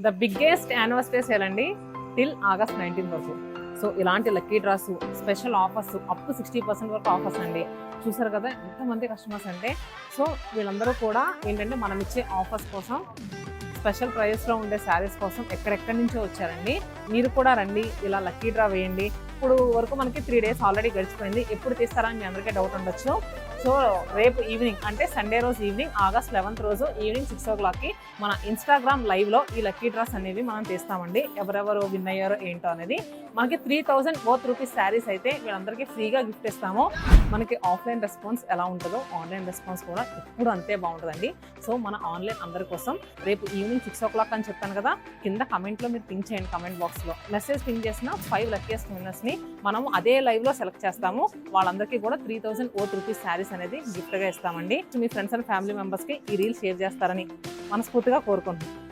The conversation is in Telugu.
ద బిగ్గెస్ట్ యానివర్సరీ సేల్ అండి టిల్ ఆగస్ట్ 19 వరకు. సో ఇలాంటి lucky dross, special offers, up to 60% వరకు ఆఫర్స్ అండి. చూసారు కదా ఎంతమంది కస్టమర్స్ అంటే. సో వీళ్ళందరూ కూడా ఏంటంటే మనం ఇచ్చే ఆఫర్స్ కోసం, స్పెషల్ ప్రైస్లో ఉండే శారీస్ కోసం ఎక్కడెక్కడి నుంచో వచ్చారండి. మీరు కూడా రండి, ఇలా లక్కీ డ్రా వేయండి. ఇప్పుడు వరకు మనకి 3 days ఆల్రెడీ గడిచిపోయింది. ఎప్పుడు తీస్తారా అని మీ అందరికీ డౌట్ ఉండొచ్చు. సో రేపు ఈవినింగ్ అంటే సండే రోజు ఈవినింగ్, ఆగస్ట్ 11th రోజు ఈవినింగ్ 6 o'clockకి మన ఇన్స్టాగ్రామ్ లైవ్లో ఈ లక్కీ డ్రాస్ అనేవి మనం తీస్తామండి. ఎవరెవరు విన్ అయ్యారో ఏంటో అనేది. మనకి 3000 worth రూపీస్ శారీస్ అయితే వీళ్ళందరికీ ఫ్రీగా గిఫ్ట్ ఇస్తాము. మనకి ఆఫ్లైన్ రెస్పాన్స్ ఎలా ఉంటుందో ఆన్లైన్ రెస్పాన్స్ కూడా ఎప్పుడు అంతే బాగుంటుందండి. సో మన ఆన్లైన్ అందరి కోసం రేపు ఈవినింగ్ 6 o'clock అని చెప్పాను కదా, కింద కమెంట్లో మీరు పింక్ చేయండి. కమెంట్ బాక్స్లో మెసేజ్ పింక్ చేసిన 5 luckiest winners ని మనం అదే లైవ్లో సెలెక్ట్ చేస్తాము. వాళ్ళందరికీ కూడా 3000 worth రూపీస్ శారీస్ అనేది గిఫ్ట్గా ఇస్తామండి. మీ ఫ్రెండ్స్ అండ్ ఫ్యామిలీ మెంబర్స్కి ఈ రీల్ షేర్ చేస్తారని మనస్ఫూర్తిగా కోరుకుంటున్నాను.